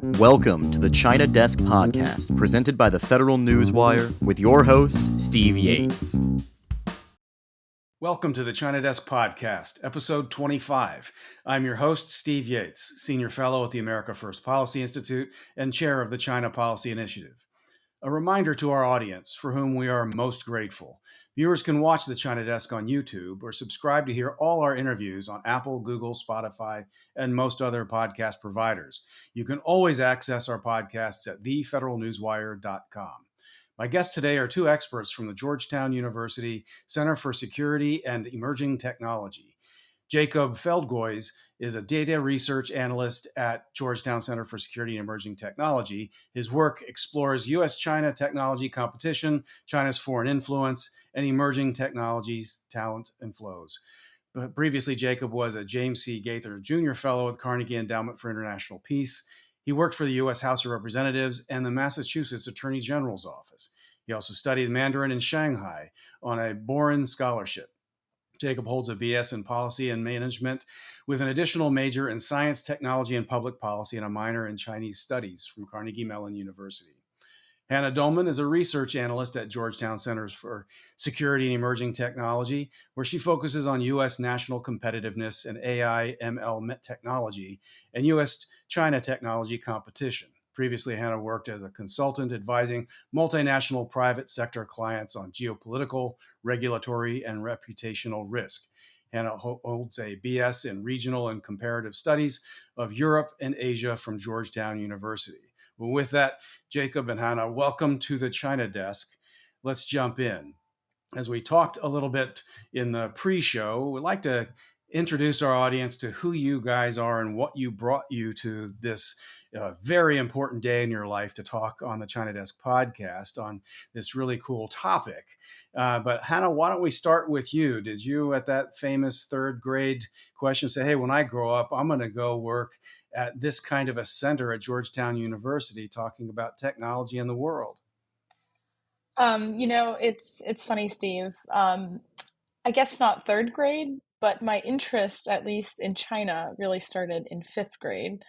Welcome to the China Desk Podcast, presented by the Federal Newswire, with your host, Steve Yates. Welcome to the China Desk Podcast, episode 25. I'm your host, Steve Yates, Senior Fellow at the America First Policy Institute and Chair of the China Policy Initiative. A reminder to our audience, for whom we are most grateful. Viewers can watch the China Desk on YouTube or subscribe to hear all our interviews on Apple, Google, Spotify, and most other podcast providers. You can always access our podcasts at thefederalnewswire.com. My guests today are two experts from the Georgetown University Center for Security and Emerging Technology. Jacob Feldgoise is a data research analyst at Georgetown Center for Security and Emerging Technology. His work explores U.S. China technology competition, China's foreign influence, and emerging technologies, talent, and flows. But previously, Jacob was a James C. Gaither Jr. Fellow at Carnegie Endowment for International Peace. He worked for the U.S. House of Representatives and the Massachusetts Attorney General's office. He also studied Mandarin in Shanghai on a Boren scholarship. Jacob holds a BS in Policy and Management with an additional major in Science, Technology, and Public Policy and a minor in Chinese Studies from Carnegie Mellon University. Hanna Dohmen is a research analyst at Georgetown Centers for Security and Emerging Technology, where she focuses on U.S. national competitiveness and AI/ML technology and U.S. China technology competition. Previously, Hanna worked as a consultant advising multinational private sector clients on geopolitical, regulatory, and reputational risk. Hanna holds a BS in Regional and Comparative Studies of Europe and Asia from Georgetown University. Well, with that, Jacob and Hanna, welcome to the China Desk. Let's jump in. As we talked a little bit in the pre-show, we'd like to introduce our audience to who you guys are and what you brought you to this very important day in your life to talk on the China Desk podcast on this really cool topic. But Hanna, why don't we start with you? Did you, at that famous third grade question, say, hey, when I grow up, I'm going to go work at this kind of a center at Georgetown University talking about technology in the world? It's funny, Steve. I guess not third grade, but my interest, at least in China, really started in fifth grade.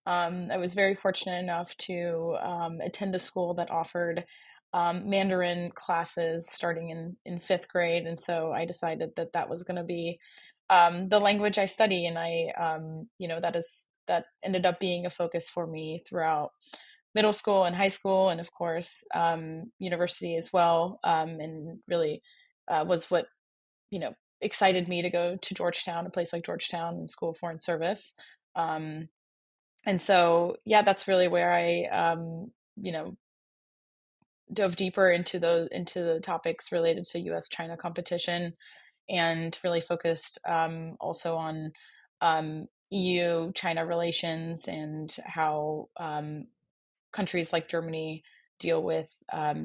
I was very fortunate enough to attend a school that offered Mandarin classes starting in fifth grade, and so I decided that was going to be the language I study, and that ended up being a focus for me throughout middle school and high school, and of course university as well, and really was what excited me to go to Georgetown, a place like Georgetown and School of Foreign Service. And so, yeah, that's really where I, dove deeper into the topics related to U.S. China competition, and really focused also on EU China relations and how countries like Germany deal with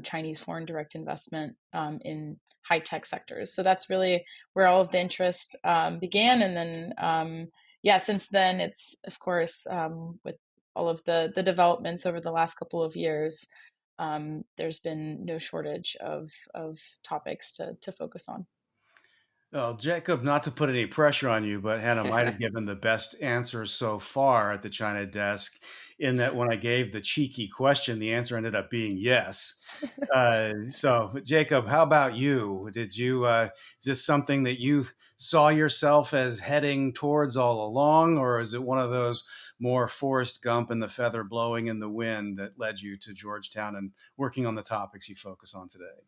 Chinese foreign direct investment in high tech sectors. So that's really where all of the interest began. And then, since then, it's, of course, with all of the developments over the last couple of years, there's been no shortage of topics to focus on. Well, Jacob, not to put any pressure on you, but Hanna might have given the best answer so far at the China Desk, in that when I gave the cheeky question, the answer ended up being yes. So, Jacob, how about you? Is this something that you saw yourself as heading towards all along, or is it one of those more Forrest Gump and the feather blowing in the wind that led you to Georgetown and working on the topics you focus on today?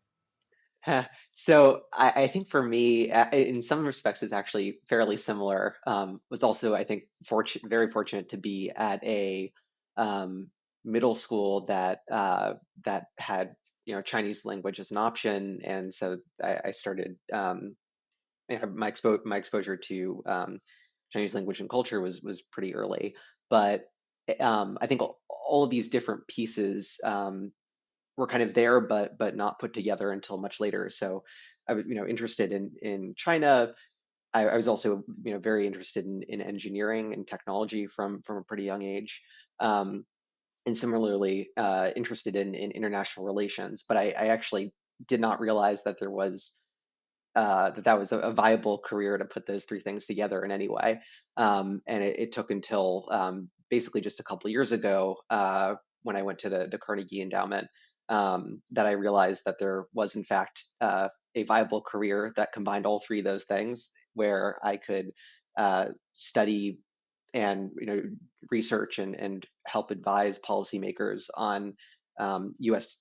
So I think for me, in some respects, it's actually fairly similar. Was also, I think, very fortunate to be at a middle school that had Chinese language as an option, and so I started my exposure to Chinese language and culture was pretty early. But I think all of these different pieces were kind of there, but not put together until much later. So I was, interested in China. I was also, very interested in engineering and technology from a pretty young age, and similarly interested in international relations. But I actually did not realize that there was that was a viable career to put those three things together in any way. And it took until basically just a couple of years ago, when I went to the Carnegie Endowment, that I realized that there was, in fact, a viable career that combined all three of those things, where I could study and research and help advise policymakers on U.S.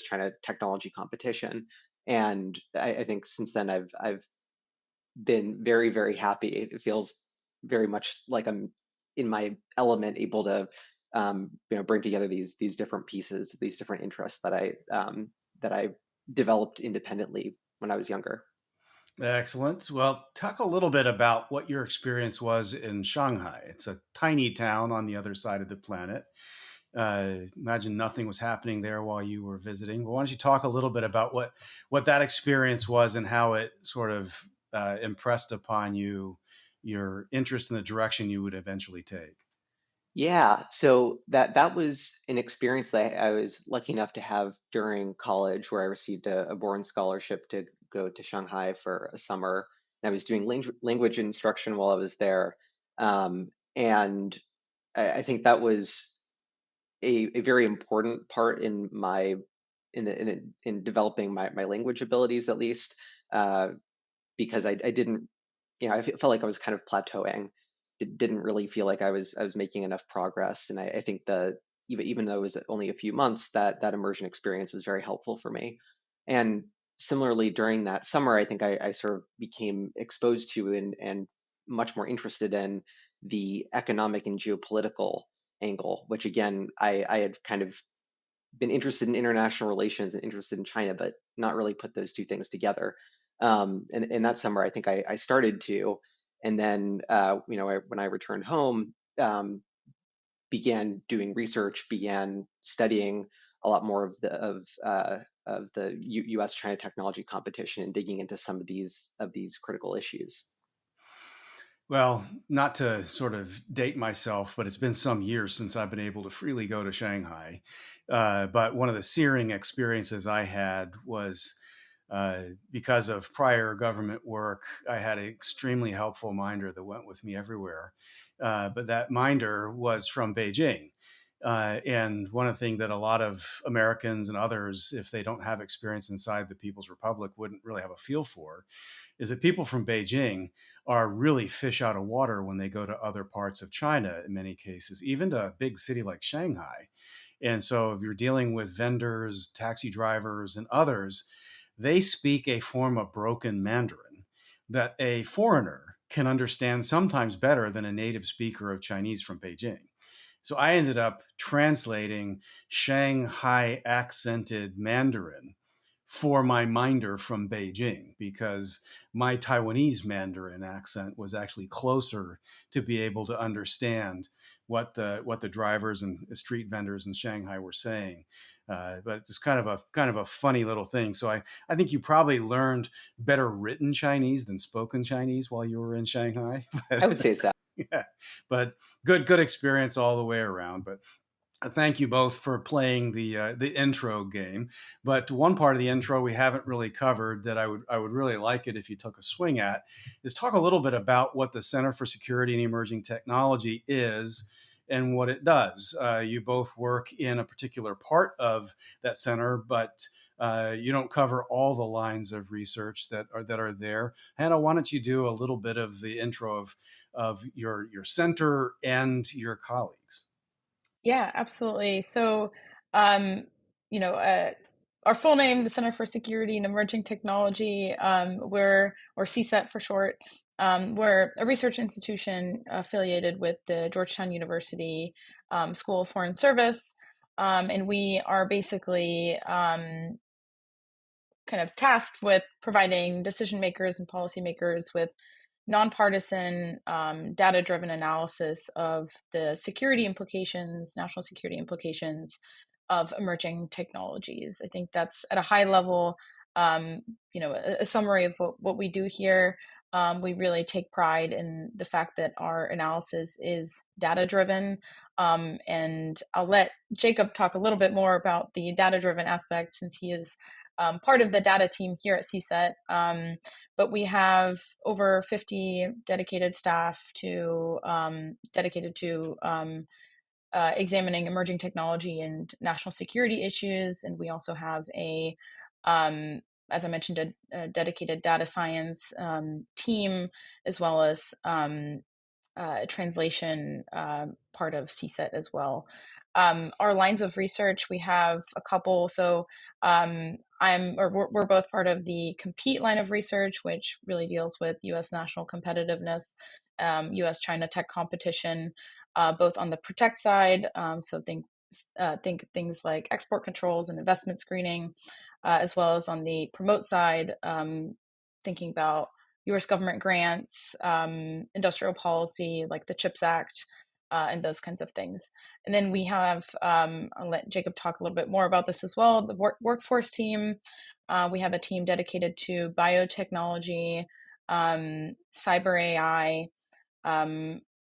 China technology competition. And I think since then I've been very, very happy. It feels very much like I'm in my element, able to bring together these different pieces, these different interests that I developed independently when I was younger. Excellent. Well, talk a little bit about what your experience was in Shanghai. It's a tiny town on the other side of the planet. Imagine nothing was happening there while you were visiting. Well, why don't you talk a little bit about what that experience was and how it sort of impressed upon you your interest in the direction you would eventually take? Yeah, so that was an experience that I was lucky enough to have during college, where I received a Bourne scholarship to go to Shanghai for a summer. And I was doing language instruction while I was there, and I think that was a very important part in my in developing my language abilities, at least, uh, because I didn't, I felt like I was kind of plateauing. Didn't really feel like I was making enough progress, and I think even though it was only a few months, that immersion experience was very helpful for me. And similarly, during that summer, I think I sort of became exposed to and much more interested in the economic and geopolitical angle, which again I had kind of been interested in international relations and interested in China, but not really put those two things together. And that summer, I think I started to, and then when I returned home, began doing research, began studying a lot more of the U.S. China technology competition and digging into some of these critical issues. Well, not to sort of date myself, but it's been some years since I've been able to freely go to Shanghai. But one of the searing experiences I had was because of prior government work, I had an extremely helpful minder that went with me everywhere. But that minder was from Beijing. And one of the things that a lot of Americans and others, if they don't have experience inside the People's Republic, wouldn't really have a feel for is that people from Beijing are really fish out of water when they go to other parts of China in many cases, even to a big city like Shanghai. And so if you're dealing with vendors, taxi drivers, and others, they speak a form of broken Mandarin that a foreigner can understand sometimes better than a native speaker of Chinese from Beijing. So I ended up translating Shanghai accented Mandarin for my minder from Beijing because my Taiwanese Mandarin accent was actually closer to be able to understand what the drivers and street vendors in Shanghai were saying. But it's kind of a funny little thing. So I think you probably learned better written Chinese than spoken Chinese while you were in Shanghai. I would say so. Yeah, but good experience all the way around. But thank you both for playing the intro game. But one part of the intro we haven't really covered that I would really like it if you took a swing at is talk a little bit about what the Center for Security and Emerging Technology is and what it does. You both work in a particular part of that center, but you don't cover all the lines of research that are there. Hannah, why don't you do a little bit of the intro of your center and your colleagues? Yeah, absolutely. So, um, you know, uh, our full name, the Center for Security and Emerging Technology, or CSET for short. We're a research institution affiliated with the Georgetown University School of Foreign Service, and we are basically kind of tasked with providing decision makers and policymakers with nonpartisan, data-driven analysis of the security implications, national security implications of emerging technologies. I think that's at a high level, a summary of what we do here. We really take pride in the fact that our analysis is data-driven, and I'll let Jacob talk a little bit more about the data-driven aspect since he is part of the data team here at CSET, but we have over 50 dedicated staff dedicated to examining emerging technology and national security issues. And we also have as I mentioned, a dedicated data science team, as well as translation part of CSET as well. Our lines of research, we have a couple. So we're both part of the compete line of research, which really deals with U.S. national competitiveness, U.S. China tech competition, both on the protect side. So think things like export controls and investment screening, as well as on the promote side, thinking about U.S. government grants, industrial policy like the CHIPS Act, and those kinds of things. And then we have, I'll let Jacob talk a little bit more about this as well, the workforce team. We have a team dedicated to biotechnology, cyber AI,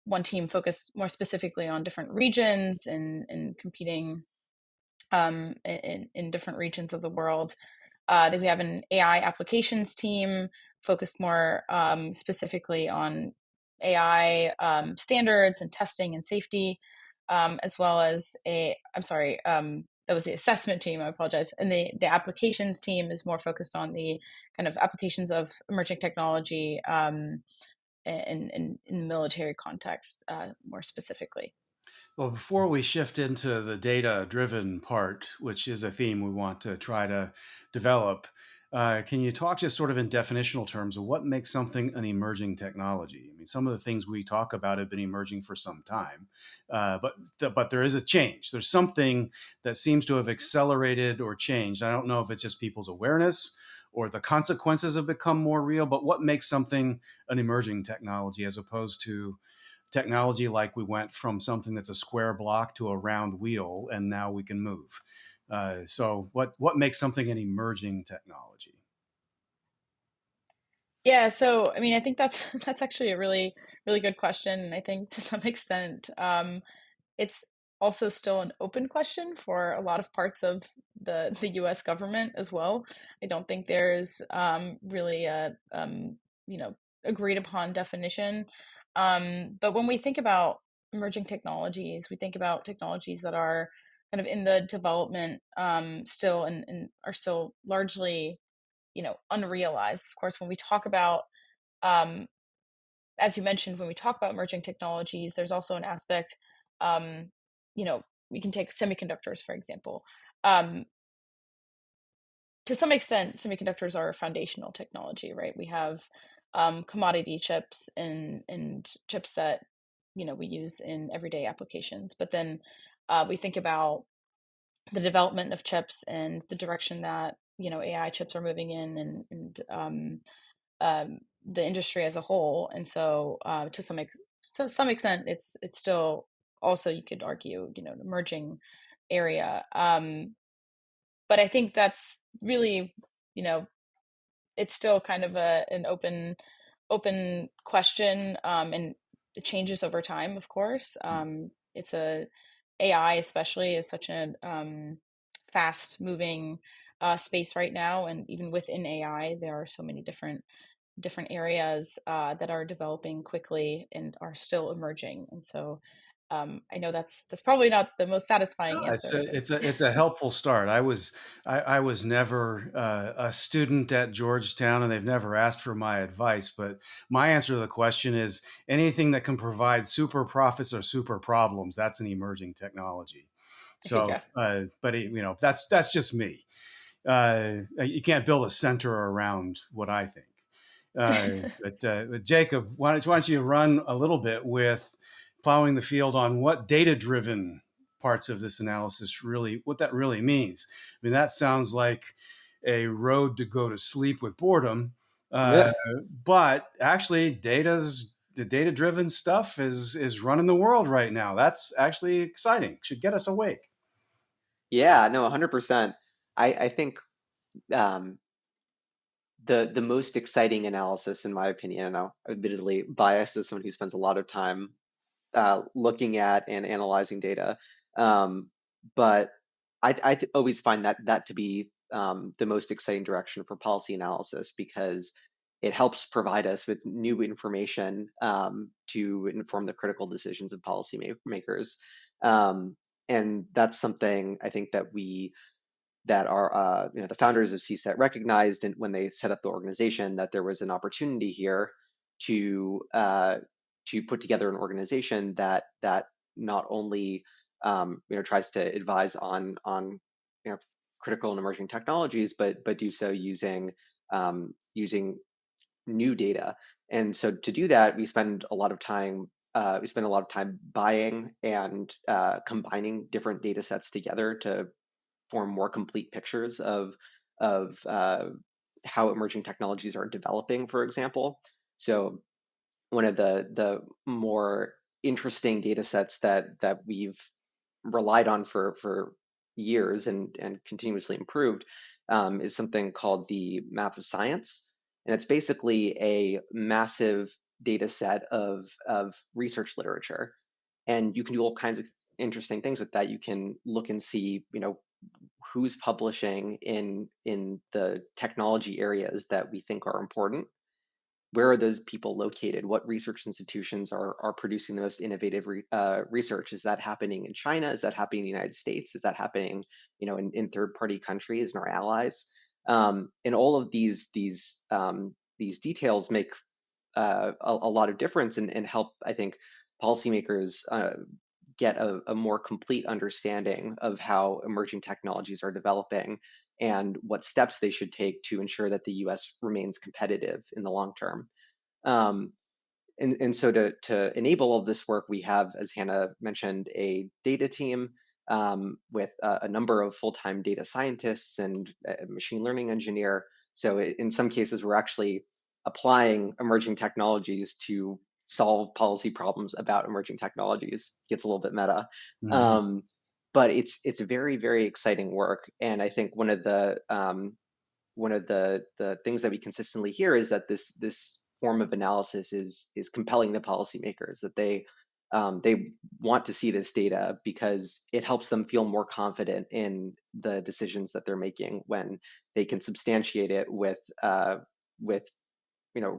one team focused more specifically on different regions and competing in different regions of the world. Then we have an AI applications team focused more specifically on AI standards and testing and safety, as well as that was the assessment team, I apologize. And the applications team is more focused on the kind of applications of emerging technology in military context, more specifically. Well, before we shift into the data-driven part, which is a theme we want to try to develop, can you talk just sort of in definitional terms of what makes something an emerging technology? I mean, some of the things we talk about have been emerging for some time, but there is a change. There's something that seems to have accelerated or changed. I don't know if it's just people's awareness or the consequences have become more real, but what makes something an emerging technology as opposed to technology like we went from something that's a square block to a round wheel and now we can move. So what makes something an emerging technology? Yeah, so I mean, I think that's actually a really, really good question. And I think to some extent, it's also still an open question for a lot of parts of the U.S. government as well. I don't think there's really a agreed upon definition. But when we think about emerging technologies, we think about technologies that are kind of in the development still and are still largely unrealized. Of course, when we talk about as you mentioned, when we talk about emerging technologies, there's also an aspect, we can take semiconductors, for example. To some extent, semiconductors are a foundational technology, right? We have commodity chips and chips that, we use in everyday applications. But then we think about the development of chips and the direction that, AI chips are moving in and the industry as a whole. And so to some extent, it's still also, you could argue, an emerging area. But I think that's really, it's still kind of an open question, and it changes over time, of course. It's AI especially is such a fast moving space right now, and even within AI, there are so many different areas that are developing quickly and are still emerging. And so I know that's probably not the most satisfying answer. It's a helpful start. I was never a student at Georgetown, and they've never asked for my advice. But my answer to the question is anything that can provide super profits or super problems. That's an emerging technology. So, but that's just me. You can't build a center around what I think. But Jacob, why don't you run a little bit with plowing the field on what data-driven parts of this analysis what that really means. I mean, that sounds like a road to go to sleep with boredom, but actually the data-driven stuff is running the world right now. That's actually exciting. Should get us awake. Yeah, no, 100%. I think the most exciting analysis, in my opinion, and I'm admittedly biased as someone who spends a lot of time looking at and analyzing data, but I always find that to be the most exciting direction for policy analysis, because it helps provide us with new information to inform the critical decisions of policymakers. And that's something I think that our the founders of CSET recognized, and when they set up the organization, that there was an opportunity here to put together an organization that not only tries to advise on critical and emerging technologies, but do so using new data. And so to do that, we spend a lot of time buying and combining different data sets together to form more complete pictures of how emerging technologies are developing, for example. So one of the more interesting data sets that we've relied on for years and continuously improved is something called the Map of Science. And it's basically a massive data set of research literature. And you can do all kinds of interesting things with that. You can look and see, who's publishing in the technology areas that we think are important. Where are those people located? What research institutions are producing the most innovative research? Is that happening in China? Is that happening in the United States? Is that happening, in third-party countries and our allies? And all of these details make a lot of difference and help, I think, policymakers get a more complete understanding of how emerging technologies are developing and what steps they should take to ensure that the U.S. remains competitive in the long term. And so to enable all of this work, we have, as Hanna mentioned, a data team with a number of full-time data scientists and a machine learning engineer. So in some cases, we're actually applying emerging technologies to solve policy problems about emerging technologies. It gets a little bit meta. Mm-hmm. But it's very, very exciting work. And I think one of the things that we consistently hear is that this form of analysis is compelling to policymakers, that they want to see this data because it helps them feel more confident in the decisions that they're making when they can substantiate it with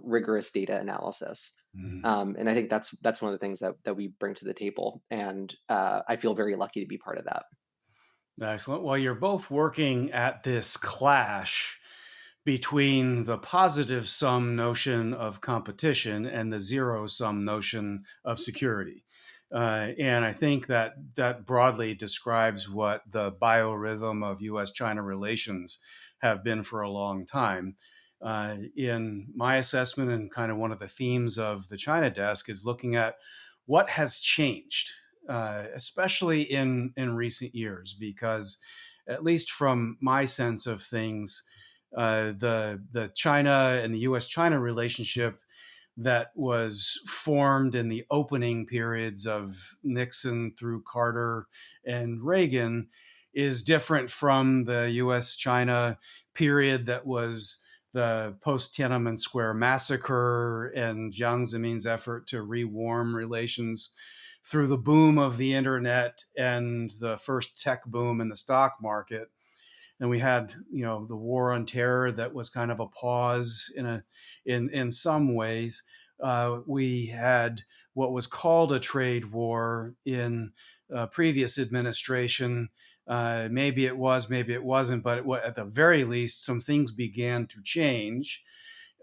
rigorous data analysis. Mm-hmm. And I think that's one of the things that we bring to the table, and I feel very lucky to be part of that. Excellent. Well, you're both working at this clash between the positive sum notion of competition and the zero sum notion of security. And I think that broadly describes what the biorhythm of U.S. China relations have been for a long time. In my assessment, and kind of one of the themes of the China desk is looking at what has changed, especially in recent years, because at least from my sense of things, the China and the U.S. China relationship that was formed in the opening periods of Nixon through Carter and Reagan is different from the U.S. China period that was the post-Tiananmen Square massacre and Jiang Zemin's effort to rewarm relations through the boom of the internet and the first tech boom in the stock market. And we had, the war on terror that was kind of a pause in some ways. We had what was called a trade war in previous administration. Maybe it was, maybe it wasn't, but at the very least, some things began to change.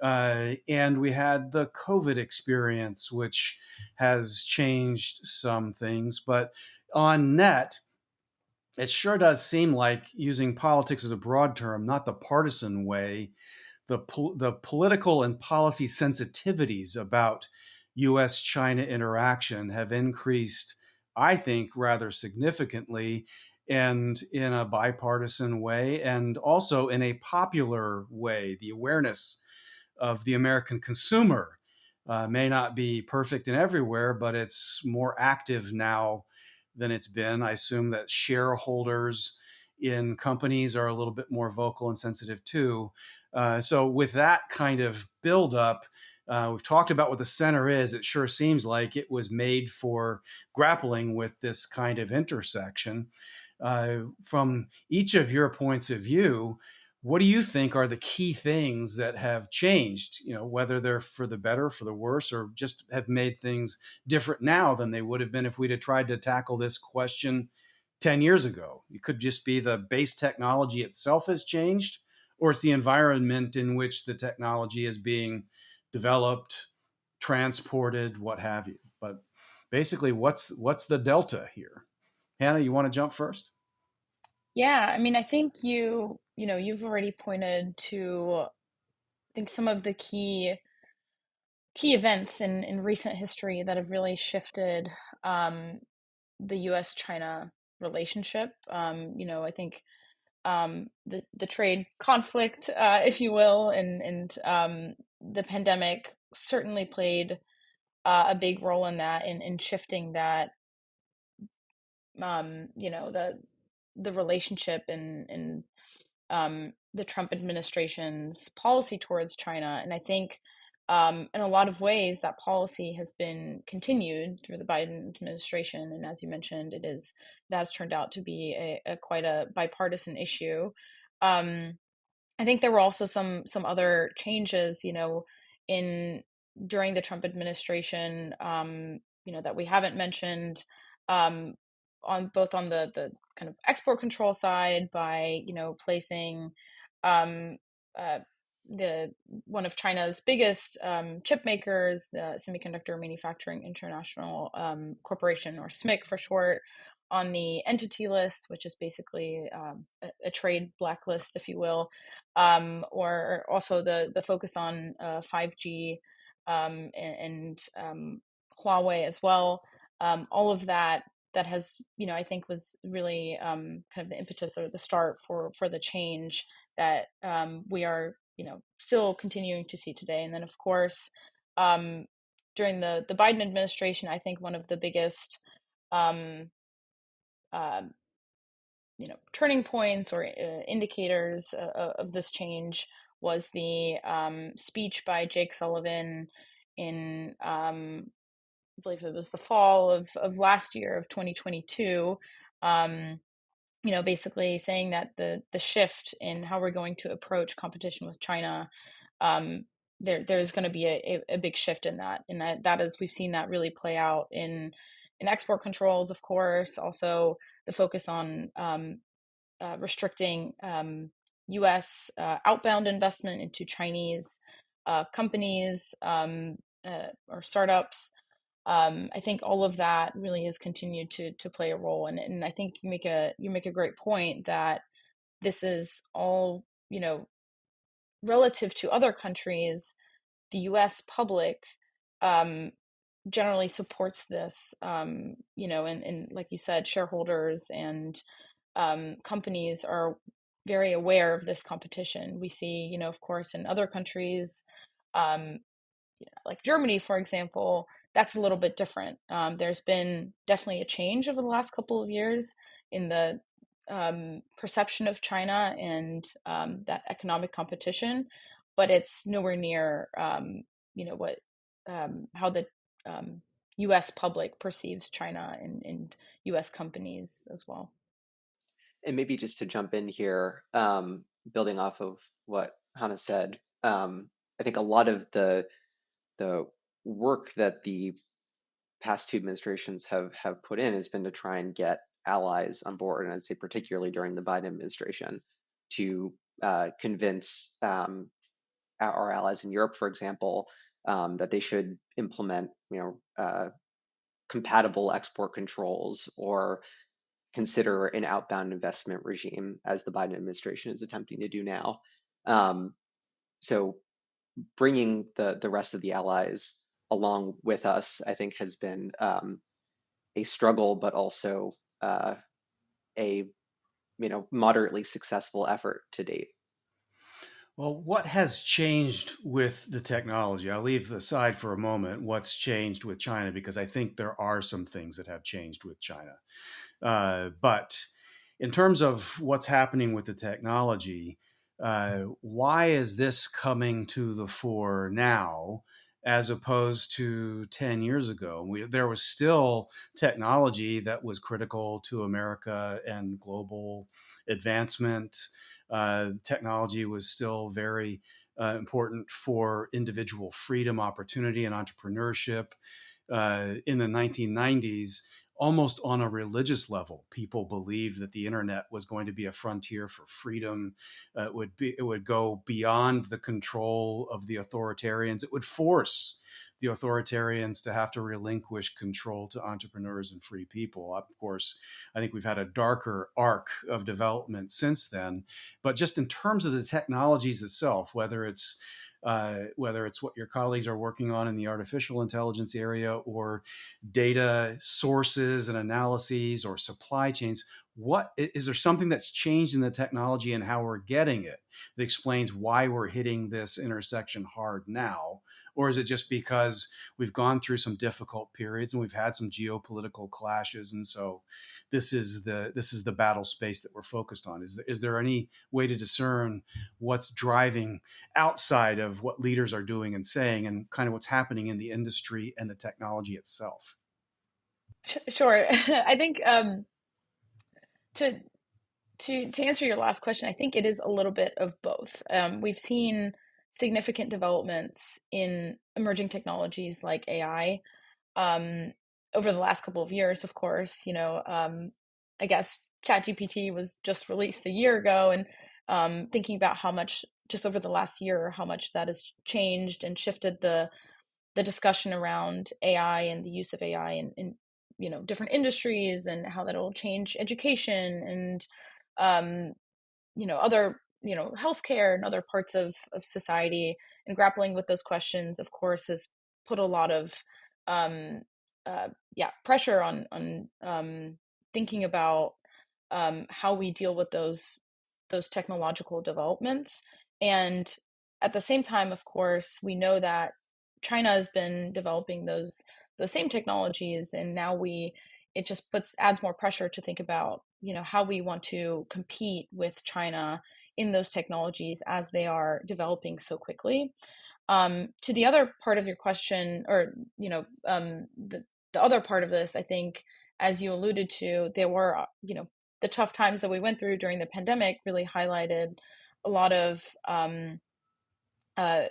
And we had the COVID experience, which has changed some things. But on net, it sure does seem like, using politics as a broad term, not the partisan way, the political and policy sensitivities about U.S. China interaction have increased, I think, rather significantly, and in a bipartisan way, and also in a popular way. The awareness of the American consumer may not be perfect in everywhere, but it's more active now than it's been. I assume that shareholders in companies are a little bit more vocal and sensitive too. So with that kind of buildup, we've talked about what the center is. It sure seems like it was made for grappling with this kind of intersection. From each of your points of view, What do you think are the key things that have changed, whether they're for the better, for the worse, or just have made things different now than they would have been if we'd have tried to tackle this question 10 years ago? It could just be the base technology itself has changed, or it's the environment in which the technology is being developed, transported, what have you. But basically, what's the delta here? Hannah, you want to jump first? Yeah, I mean, I think you've already pointed to, I think, some of the key events in recent history that have really shifted um, the U.S. China relationship. I think the trade conflict, if you will, and the pandemic certainly played a big role in that, in shifting that, the relationship and the Trump administration's policy towards China. And I think in a lot of ways that policy has been continued through the Biden administration. And as you mentioned, it has turned out to be a quite a bipartisan issue. Um, I think there were also some other changes, in during the Trump administration, that we haven't mentioned, um, on both on the kind of export control side by placing um, uh, the one of China's biggest chip makers, the Semiconductor Manufacturing International Corporation, or SMIC for short, on the entity list, which is basically a trade blacklist, if you will, or also the focus on 5G and Huawei as well. All of that has, I think was really kind of the impetus or the start for the change that we are, still continuing to see today. And then, of course, um, during the Biden administration, I think one of the biggest um, uh, turning points or indicators of this change was the speech by Jake Sullivan in, I believe it was the fall of last year of 2022. Um, basically saying that the shift in how we're going to approach competition with China, um, there's going to be a big shift in that, and that is, we've seen that really play out in export controls, of course, also the focus on restricting U.S. Outbound investment into Chinese companies or startups. I think all of that really has continued to play a role, and I think you make a great point that this is all, relative to other countries. The U.S. public um, generally supports this, and like you said, shareholders and companies are very aware of this competition. We see, of course, in other countries, um, like Germany, for example, that's a little bit different. There's been definitely a change over the last couple of years in the perception of China and that economic competition, but it's nowhere near, what how the um, U.S. public perceives China and U.S. companies as well. And maybe just to jump in here, building off of what Hannah said, I think a lot of the work that the past two administrations have put in has been to try and get allies on board, and I'd say particularly during the Biden administration, to convince our allies in Europe, for example, that they should implement, compatible export controls or consider an outbound investment regime, as the Biden administration is attempting to do now. So bringing the rest of the allies along with us, I think, has been a struggle, but also a moderately successful effort to date. Well, what has changed with the technology? I'll leave aside for a moment what's changed with China, because I think there are some things that have changed with China. But in terms of what's happening with the technology, why is this coming to the fore now? as opposed to 10 years ago. There was still technology that was critical to America and global advancement. Technology was still very important for individual freedom, opportunity, and entrepreneurship. In the 1990s, almost on a religious level, people believed that the internet was going to be a frontier for freedom. It would go beyond the control of the authoritarians. It would force the authoritarians to have to relinquish control to entrepreneurs and free people. Of course, I think we've had a darker arc of development since then. But just in terms of the technologies itself, whether it's what your colleagues are working on in the artificial intelligence area, or data sources and analyses, or supply chains, what is there something that's changed in the technology and how we're getting it that explains why we're hitting this intersection hard now? Or is it just because we've gone through some difficult periods and we've had some geopolitical clashes, and so this is the battle space that we're focused on? Is there any way to discern what's driving outside of what leaders are doing and saying, and kind of what's happening in the industry and the technology itself? Sure. I think to to answer your last question, I think it is a little bit of both. We've seen significant developments in emerging technologies like AI um, over the last couple of years. Of course, I guess ChatGPT was just released a year ago, and thinking about how much just over the last year, how much that has changed and shifted the discussion around AI and the use of AI in different industries, and how that'll change education and um, other healthcare and other parts of society. And grappling with those questions, of course, has put a lot of um, pressure on thinking about how we deal with those technological developments. And at the same time, of course, we know that China has been developing those same technologies, and now it just adds more pressure to think about how we want to compete with China in those technologies as they are developing so quickly. To the other part of your question, or the other part of this, I think, as you alluded to, there were the tough times that we went through during the pandemic really highlighted a lot of uh,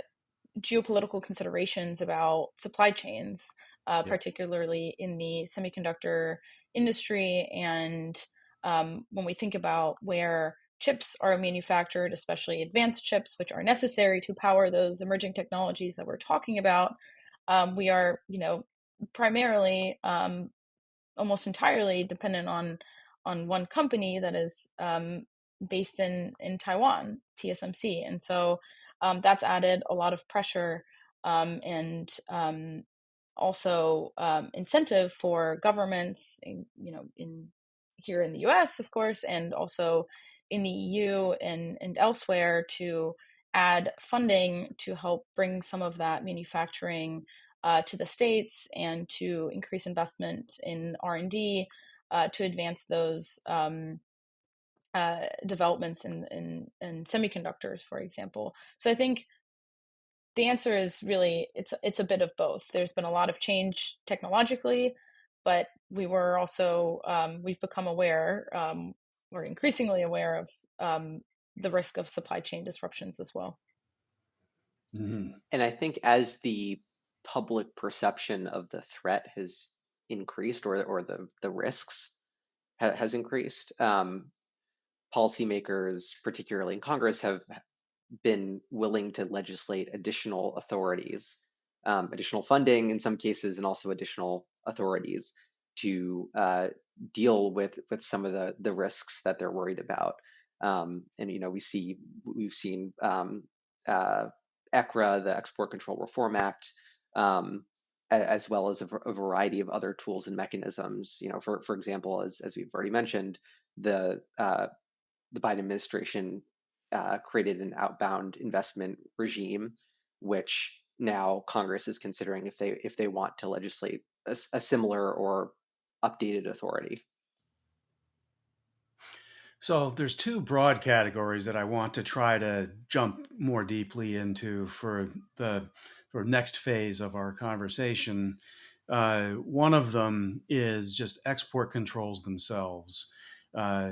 geopolitical considerations about supply chains, Yeah. particularly in the semiconductor industry. And when we think about where chips are manufactured, especially advanced chips, which are necessary to power those emerging technologies that we're talking about, we are, primarily, almost entirely dependent on one company that is based in Taiwan, TSMC. And so that's added a lot of pressure and also incentive for governments, in here in the U.S., of course, and also in the EU and elsewhere, to add funding to help bring some of that manufacturing to the states, and to increase investment in R&D to advance those developments in semiconductors, for example. So I think the answer is really it's a bit of both. There's been a lot of change technologically, but we've become aware, or increasingly aware of the risk of supply chain disruptions as well. Mm-hmm. And I think as the public perception of the threat has increased, or the risks has increased, policymakers, particularly in Congress, have been willing to legislate additional authorities, additional funding in some cases, and also additional authorities to deal with some of the risks that they're worried about. And we've seen ECRA, the Export Control Reform Act, as well as a variety of other tools and mechanisms. For example, as we've already mentioned, the Biden administration created an outbound investment regime, which now Congress is considering if they want to legislate a similar or updated authority. So there's two broad categories that I want to try to jump more deeply into for the sort of next phase of our conversation. One of them is just export controls themselves. Uh,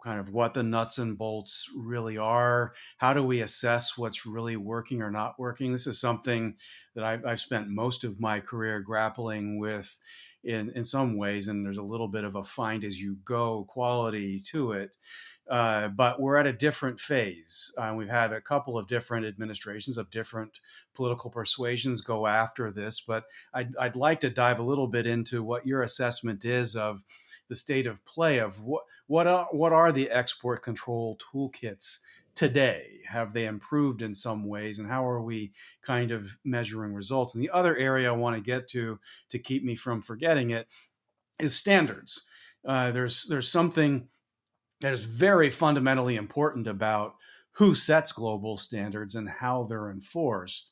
Kind of what the nuts and bolts really are. How do we assess what's really working or not working? This is something that I've spent most of my career grappling with in some ways, and there's a little bit of a find as you go quality to it. But we're at a different phase. We've had a couple of different administrations of different political persuasions go after this, but I'd like to dive a little bit into what your assessment is of the state of play of what are the export control toolkits today? Have they improved in some ways, and how are we kind of measuring results? And the other area I want to get to keep me from forgetting it is standards. There's something that is very fundamentally important about who sets global standards and how they're enforced.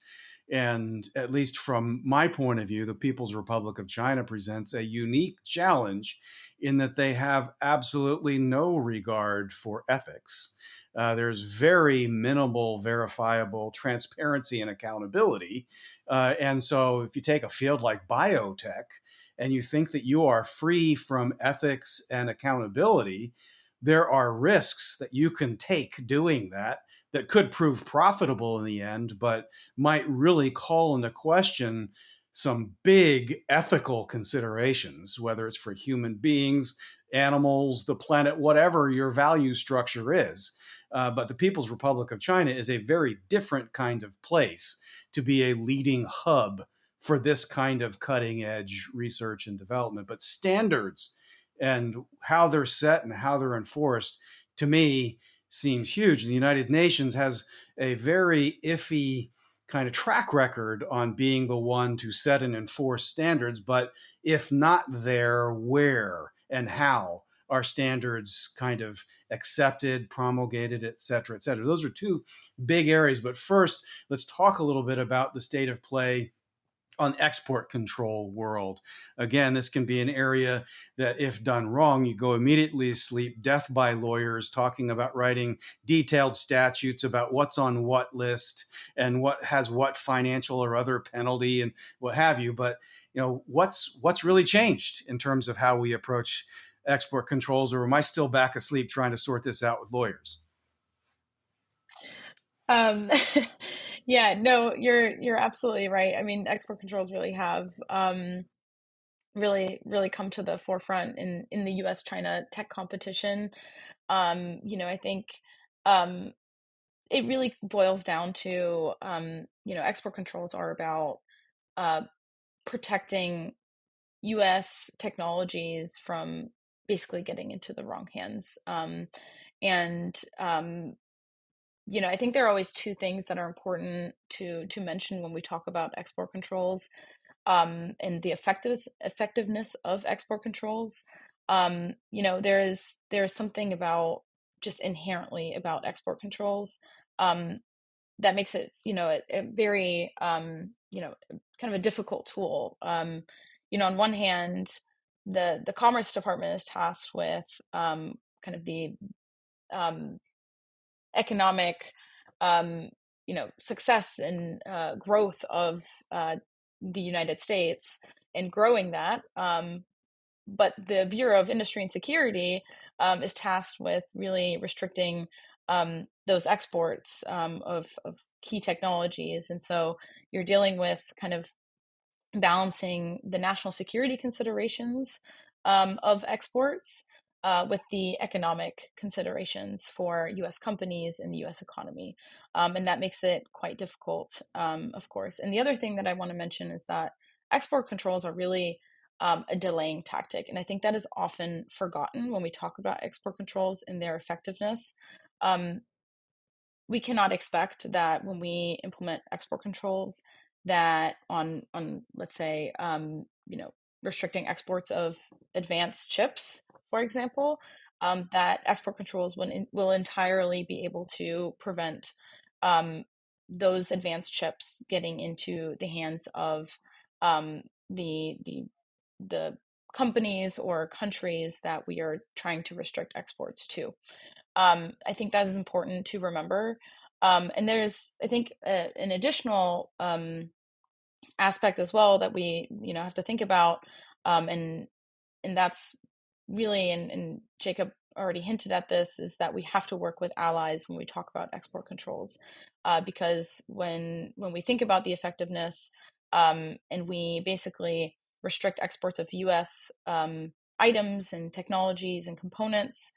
And at least from my point of view, the People's Republic of China presents a unique challenge in that they have absolutely no regard for ethics. There's very minimal verifiable transparency and accountability. And so if you take a field like biotech and you think that you are free from ethics and accountability, there are risks that you can take doing that could prove profitable in the end, but might really call into question some big ethical considerations, whether it's for human beings, animals, the planet, whatever your value structure is. But the People's Republic of China is a very different kind of place to be a leading hub for this kind of cutting edge research and development. But standards and how they're set and how they're enforced, to me, seems huge. The United Nations has a very iffy kind of track record on being the one to set and enforce standards. But if not there, where and how are standards kind of accepted, promulgated, et cetera, et cetera? Those are two big areas. But first, let's talk a little bit about the state of play on export control world. Again, this can be an area that if done wrong, you go immediately to sleep, death by lawyers talking about writing detailed statutes about what's on what list and what has what financial or other penalty and what have you. But what's really changed in terms of how we approach export controls, or am I still back asleep trying to sort this out with lawyers? Um, yeah, no, you're absolutely right. I mean, export controls really have really come to the forefront in the U.S. China tech competition. I think um, it really boils down to export controls are about uh, protecting U.S. technologies from basically getting into the wrong hands. And I think there are always two things that are important to mention when we talk about export controls, and the effectiveness of export controls. There is something about just inherently about export controls um, that makes it, a very, kind of a difficult tool. On one hand, the Commerce Department is tasked with kind of the um, economic, success and growth of the United States and growing that. But the Bureau of Industry and Security is tasked with really restricting those exports of key technologies. And so you're dealing with kind of balancing the national security considerations of exports with the economic considerations for US companies and the US economy. And that makes it quite difficult, of course. And the other thing that I want to mention is that export controls are really a delaying tactic. And I think that is often forgotten when we talk about export controls and their effectiveness. Um, we cannot expect that when we implement export controls that on let's say restricting exports of advanced chips, for example, that export controls will entirely be able to prevent um, those advanced chips getting into the hands of um, the companies or countries that we are trying to restrict exports to. I think that is important to remember. And there's, I think, an additional aspect as well that we have to think about, and that's really, and Jacob already hinted at this, is that we have to work with allies when we talk about export controls, because when we think about the effectiveness, and we basically restrict exports of U.S. Items and technologies and components,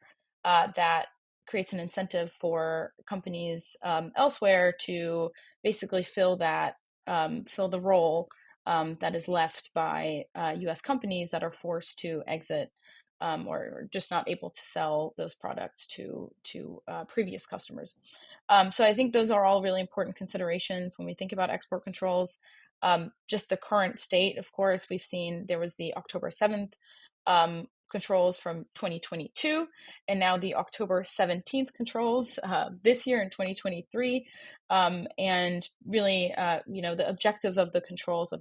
that creates an incentive for companies elsewhere to basically fill the role that is left by U.S. companies that are forced to exit, or just not able to sell those products to previous customers. So I think those are all really important considerations when we think about export controls. Just the current state, of course, we've seen there was the October 7th controls from 2022, and now the October 17th controls this year in 2023. And really, the objective of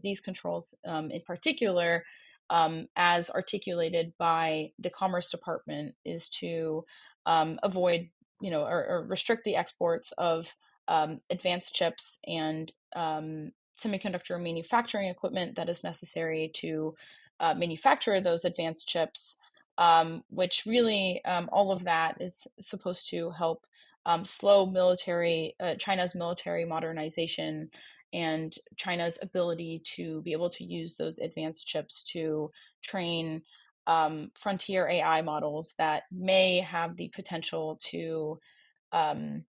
these controls in particular, as articulated by the Commerce Department, is to avoid, or restrict the exports of advanced chips and semiconductor manufacturing equipment that is necessary to manufacture those advanced chips, which really, all of that is supposed to help slow China's military modernization and China's ability to be able to use those advanced chips to train frontier AI models that may have the potential to um,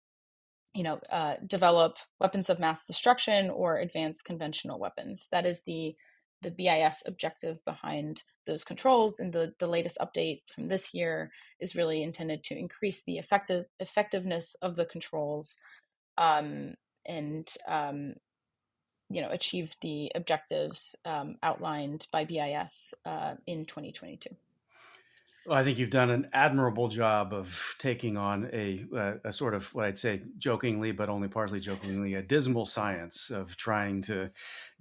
develop weapons of mass destruction or advanced conventional weapons. That is the BIS objective behind those controls, and the latest update from this year is really intended to increase the effectiveness of the controls, and achieve the objectives outlined by BIS in 2022. Well, I think you've done an admirable job of taking on a sort of, what I'd say jokingly, but only partly jokingly, a dismal science of trying to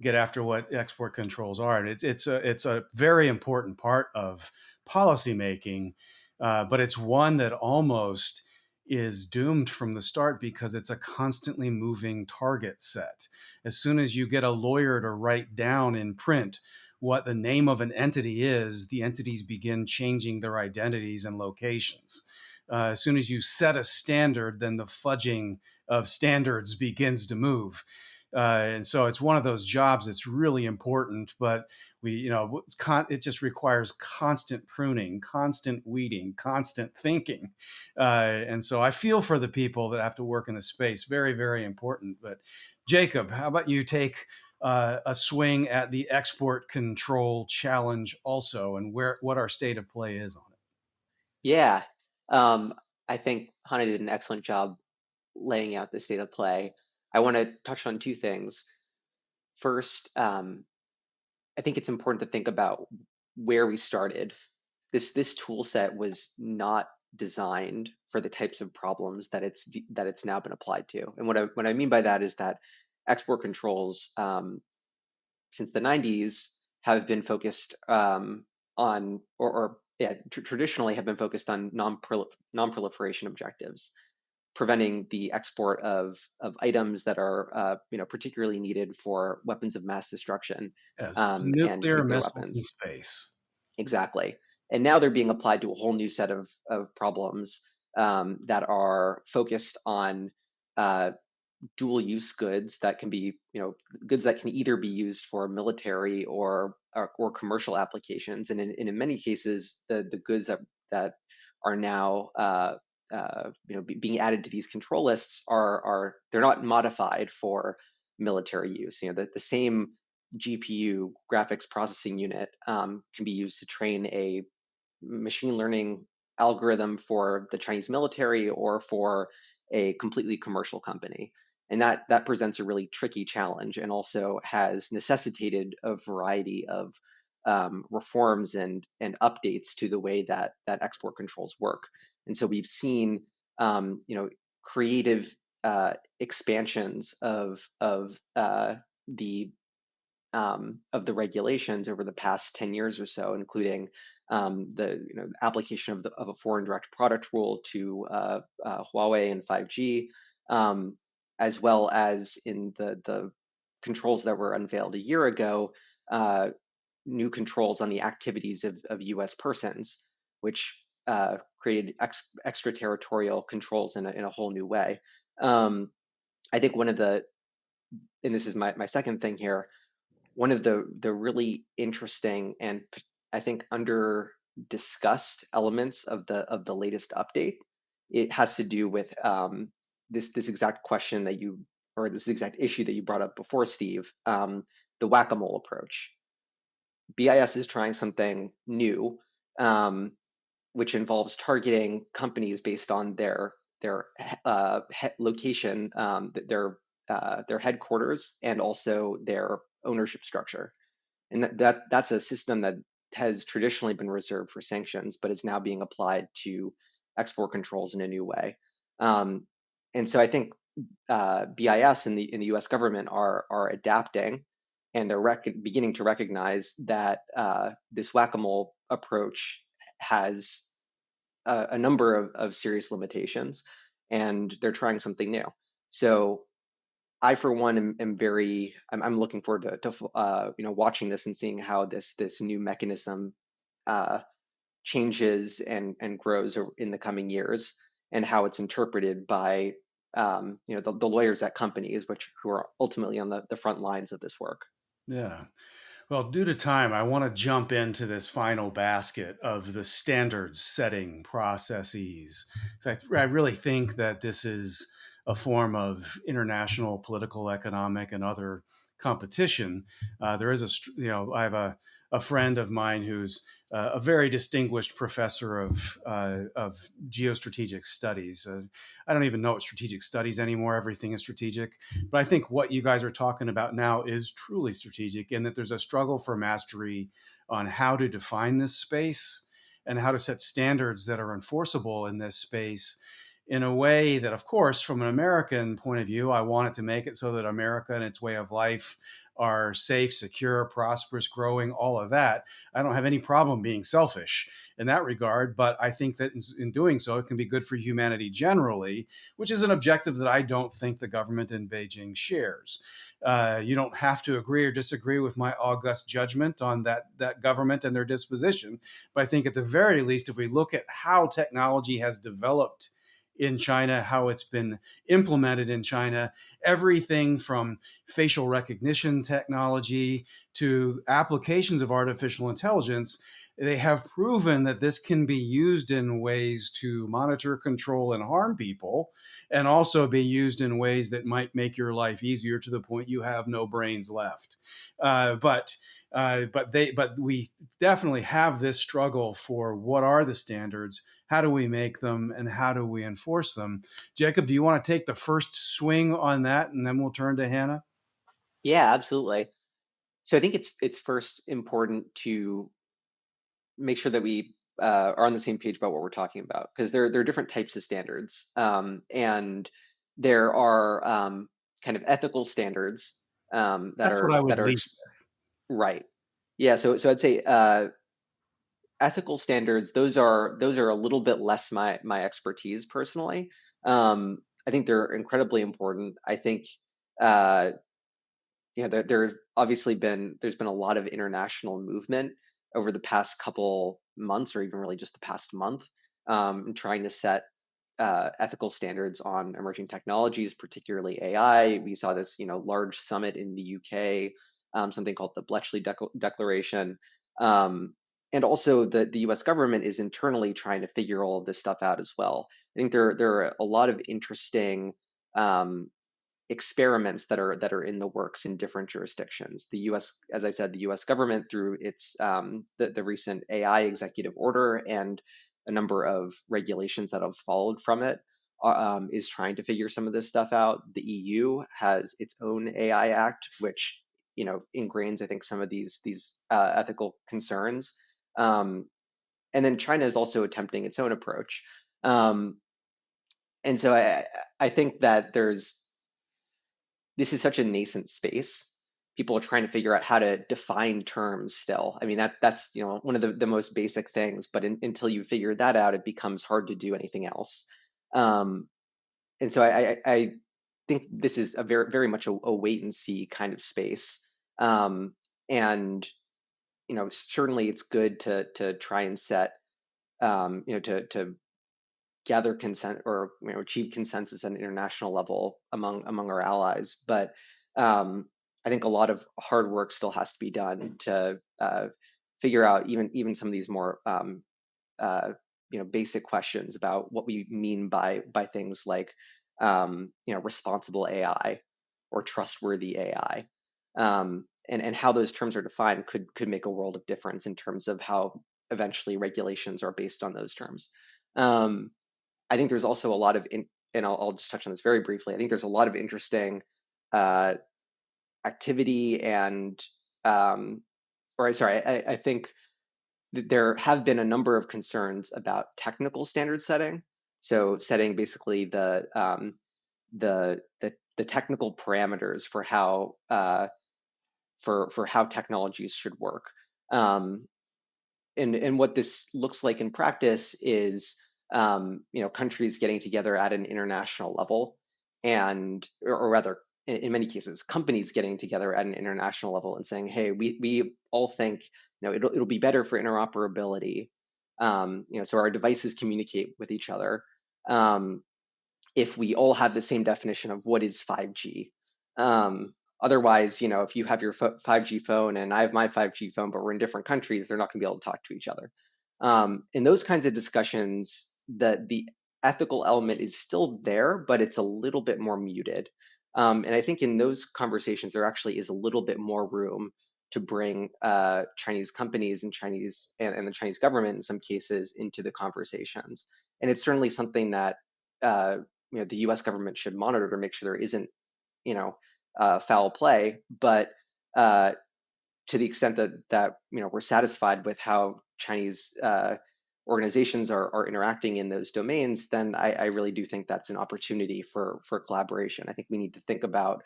get after what export controls are. And it's a very important part of policymaking, but it's one that almost is doomed from the start because it's a constantly moving target set. As soon as you get a lawyer to write down in print what the name of an entity is, the entities begin changing their identities and locations. As soon as you set a standard, then the fudging of standards begins to move. And so it's one of those jobs that's really important, but it just requires constant pruning, constant weeding, constant thinking. And so I feel for the people that have to work in the space. Very, very important. But Jacob, how about you take a swing at the export control challenge also, and what our state of play is on it? Yeah, I think Hanna did an excellent job laying out the state of play. I want to touch on two things. First, I think it's important to think about where we started. This tool set was not designed for the types of problems that it's now been applied to. And what I mean by that is that export controls, since the 90s, have been focused on, traditionally have been focused on non-proliferation objectives, preventing the export of items that are particularly needed for weapons of mass destruction, Yes, and nuclear nuclear missiles in weapons. space. Exactly. And now they're being applied to a whole new set of problems that are focused on dual use goods that can be, goods that can either be used for military or commercial applications. And in many cases, the goods that are now being added to these control lists they're not modified for military use. The same GPU, graphics processing unit, can be used to train a machine learning algorithm for the Chinese military or for a completely commercial company. And that presents a really tricky challenge, and also has necessitated a variety of reforms and updates to the way that export controls work. And so we've seen creative expansions of the regulations over the past 10 years or so, including the application of a foreign direct product rule to Huawei and 5G, as well as in the controls that were unveiled a year ago, new controls on the activities of U.S. persons, which created extraterritorial controls in a whole new way. I think one of the, and this is my second thing here, one of the really interesting and I think under discussed elements of the latest update, it has to do with this exact question that you, or this exact issue that you brought up before, Steve, the whack-a-mole approach. BIS is trying something new, which involves targeting companies based on their location, their headquarters, and also their ownership structure. And that's a system that has traditionally been reserved for sanctions, but is now being applied to export controls in a new way. And so I think BIS and the U.S. government are adapting, and they're beginning to recognize that this whack-a-mole approach has a number of serious limitations, and they're trying something new. So I, for one, I'm looking forward to watching this and seeing how this new mechanism changes and grows in the coming years, and how it's interpreted by the lawyers at companies, who are ultimately on the front lines of this work. Yeah. Well, due to time, I want to jump into this final basket of the standards setting processes. So I really think that this is a form of international political, economic, and other competition. There is I have a friend of mine who's a very distinguished professor of geostrategic studies. I don't even know what strategic studies anymore. Everything is strategic. But I think what you guys are talking about now is truly strategic, in that there's a struggle for mastery on how to define this space and how to set standards that are enforceable in this space in a way that, of course, from an American point of view, I want it to make it so that America and its way of life are safe, secure, prosperous, growing, all of that. I don't have any problem being selfish in that regard, but I think that in doing so, it can be good for humanity generally, which is an objective that I don't think the government in Beijing shares. You don't have to agree or disagree with my august judgment on that government and their disposition, but I think at the very least, if we look at how technology has developed in China, how it's been implemented in China, everything from facial recognition technology to applications of artificial intelligence, they have proven that this can be used in ways to monitor, control, and harm people, and also be used in ways that might make your life easier to the point you have no brains left. But we definitely have this struggle for what are the standards, how do we make them, and how do we enforce them? Jacob, do you want to take the first swing on that, and then we'll turn to Hanna? Yeah, absolutely. So I think it's first important to make sure that we are on the same page about what we're talking about, because there are different types of standards, and there are kind of ethical standards that That's what I would lead. Right. Yeah. So I'd say ethical standards. Those are a little bit less my expertise personally. I think they're incredibly important. I think there's obviously there's been a lot of international movement over the past couple months, or even really just the past month, in trying to set ethical standards on emerging technologies, particularly AI. We saw this, large summit in the UK, something called the Bletchley Declaration. And also the U.S. government is internally trying to figure all of this stuff out as well. I think there are a lot of interesting experiments that are in the works in different jurisdictions. The U.S., as I said, the U.S. government, through its the recent AI executive order and a number of regulations that have followed from it, is trying to figure some of this stuff out. The EU has its own AI Act, which ingrains, I think, some of these ethical concerns. And then China is also attempting its own approach. And so I think that this is such a nascent space. People are trying to figure out how to define terms still. I mean, that's one of the most basic things, but until you figure that out, it becomes hard to do anything else. And so think this is a very much a wait and see kind of space. And certainly it's good to try and set to gather consent or achieve consensus at an international level among our allies. But I think a lot of hard work still has to be done to figure out even some of these more basic questions about what we mean by things like responsible AI or trustworthy AI. And how those terms are defined could make a world of difference in terms of how eventually regulations are based on those terms. I think there's also a lot of, and I'll just touch on this very briefly. I think there's a lot of interesting activity and, I think that there have been a number of concerns about technical standard setting. So setting basically the technical parameters for how for how technologies should work. And what this looks like in practice is countries getting together at an international level, or rather, in many cases, companies getting together at an international level and saying, "Hey, we all think it'll be better for interoperability, so our devices communicate with each other if we all have the same definition of what is 5G." Otherwise, if you have your 5G phone and I have my 5G phone, but we're in different countries, they're not going to be able to talk to each other. In those kinds of discussions, the ethical element is still there, but it's a little bit more muted. And I think in those conversations, there actually is a little bit more room to bring Chinese companies and the Chinese government in some cases into the conversations. And it's certainly something that the U.S. government should monitor to make sure there isn't foul play. But to the extent that we're satisfied with how Chinese organizations are interacting in those domains, then I really do think that's an opportunity for collaboration. I think we need to think about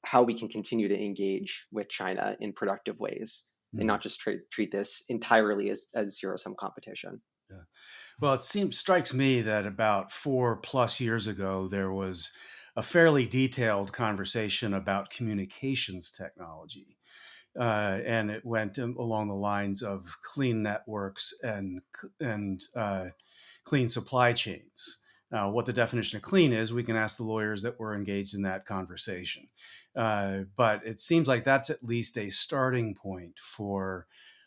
how we can continue to engage with China in productive ways and not just treat this entirely as zero-sum competition. Yeah. Well, strikes me that about 4+ years ago, there was a fairly detailed conversation about communications technology. And it went along the lines of clean networks and clean supply chains. Now, what the definition of clean is, we can ask the lawyers that were engaged in that conversation. But it seems like that's at least a starting point for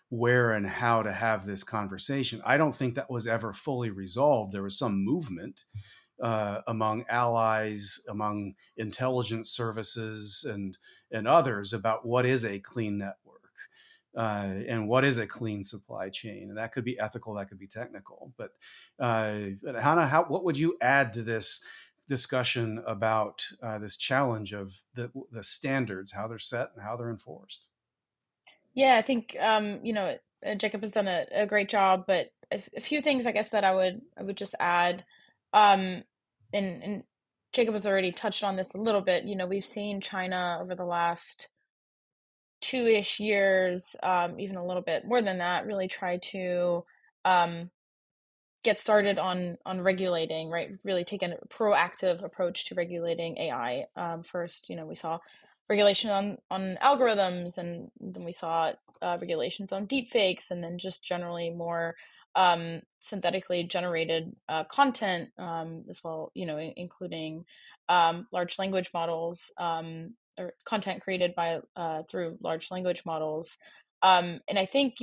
where and how to have this conversation. I don't think that was ever fully resolved. There was some movement among allies, among intelligence services, and others about what is a clean network and what is a clean supply chain. And that could be ethical, that could be technical. But Hanna, what would you add to this discussion about this challenge of the standards, how they're set and how they're enforced? Yeah, I think Jacob has done a great job, but a few things I guess that I would just add, and Jacob has already touched on this a little bit. We've seen China over the last 2-ish years, even a little bit more than that, really try to get started on regulating, right? Really take a proactive approach to regulating AI. First, we saw regulation on algorithms, and then we saw regulations on deepfakes, and then just generally more synthetically generated content as well, including large language models or content created by through large language models. And I think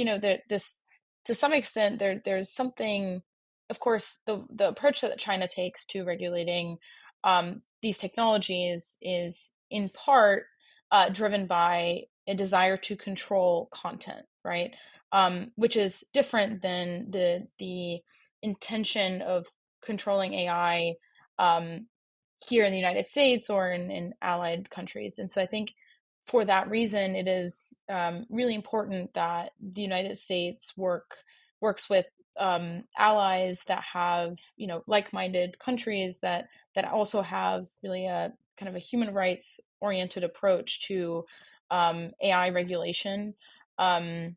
this to some extent there's something. Of course, the approach that China takes to regulating these technologies is in part driven by a desire to control content, right? Which is different than the intention of controlling AI here in the United States or in allied countries. And so I think for that reason, it is really important that the United States works with allies that have like-minded countries that also have really a kind of a human rights oriented approach to AI regulation, and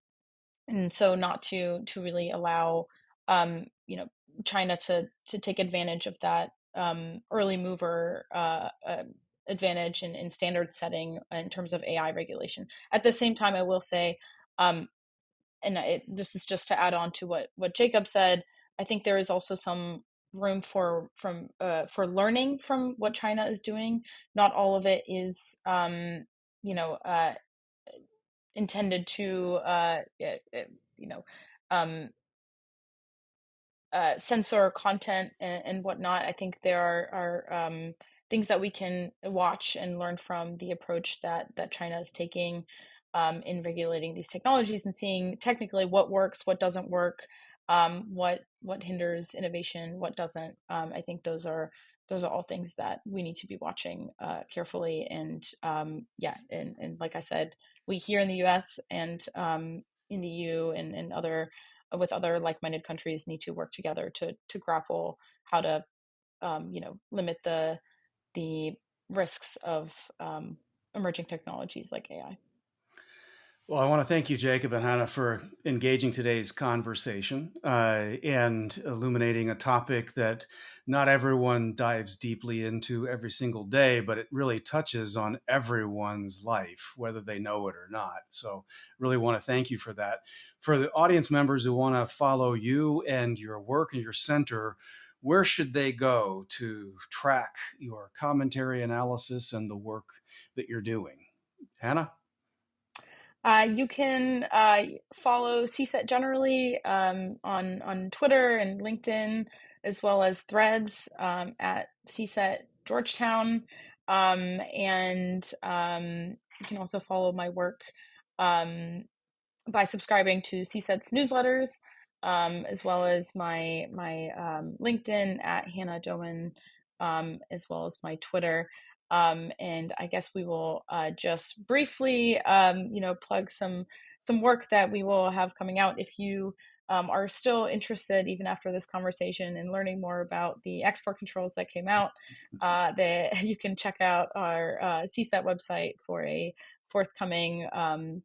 so not to really allow China to take advantage of that early mover advantage in standard setting in terms of AI regulation. At the same time, I will say, this is just to add on to what Jacob said, I think there is also some room for learning from what China is doing. Not all of it is intended to um, censor content and whatnot. I think there are things that we can watch and learn from the approach that China is taking in regulating these technologies and seeing technically what works, what doesn't work, what hinders innovation, what doesn't. I think those are all things that we need to be watching carefully. And and like I said, we here in the U.S. and in the EU and other with other like-minded countries need to work together to grapple how to limit the risks of emerging technologies like AI. Well, I want to thank you, Jacob and Hanna, for engaging today's conversation and illuminating a topic that not everyone dives deeply into every single day, but it really touches on everyone's life, whether they know it or not. So really want to thank you for that. For the audience members who want to follow you and your work and your center, where should they go to track your commentary, analysis, and the work that you're doing? Hanna? You can follow CSET generally on Twitter and LinkedIn, as well as Threads at CSET Georgetown. And you can also follow my work by subscribing to CSET's newsletters, as well as my LinkedIn at Hanna Dohmen, as well as my Twitter. And I guess we will just briefly, plug some work that we will have coming out. If you are still interested, even after this conversation, in learning more about the export controls that came out, you can check out our CSET website for a forthcoming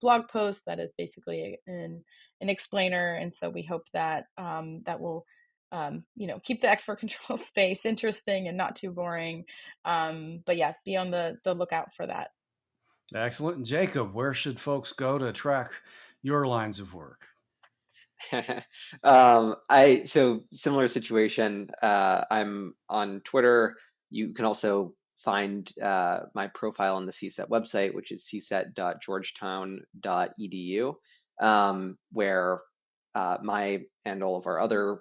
blog post that is basically an explainer. And so we hope that that will keep the export control space interesting and not too boring. But yeah, be on the lookout for that. Excellent. And Jacob, where should folks go to track your lines of work? So similar situation. I'm on Twitter. You can also find my profile on the CSET website, which is cset.georgetown.edu, where my and all of our other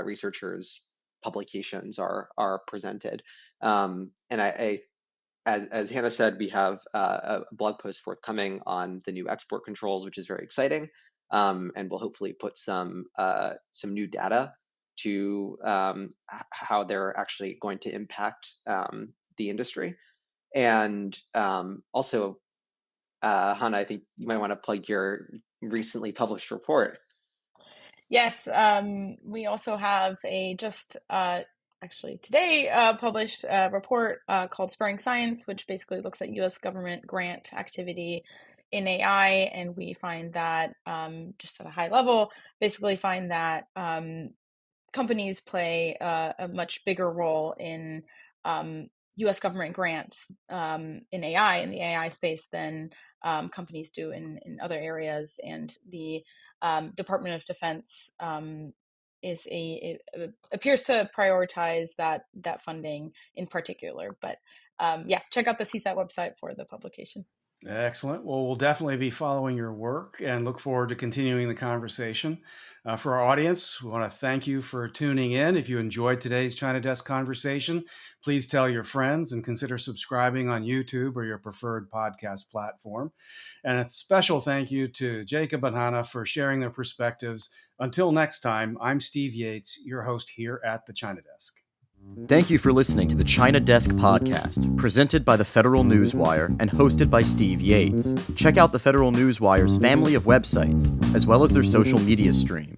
researchers' publications are presented. And as Hanna said, we have a blog post forthcoming on the new export controls, which is very exciting, and we'll hopefully put some new data to how they're actually going to impact the industry. And also, Hanna, I think you might want to plug your recently published report. Yes, we also have a actually today published report called Spurring Science, which basically looks at U.S. government grant activity in AI. And we find that, just at a high level, basically find that companies play a much bigger role in U.S. government grants in AI, in the AI space, than companies do in other areas. And the Department of Defense appears to prioritize that funding in particular. But check out the CSAT website for the publication. Excellent. Well, we'll definitely be following your work and look forward to continuing the conversation. For our audience, we want to thank you for tuning in. If you enjoyed today's China Desk conversation, please tell your friends and consider subscribing on YouTube or your preferred podcast platform. And a special thank you to Jacob and Hanna for sharing their perspectives. Until next time, I'm Steve Yates, your host here at the China Desk. Thank you for listening to the China Desk podcast, presented by the Federal Newswire and hosted by Steve Yates. Check out the Federal Newswire's family of websites, as well as their social media stream.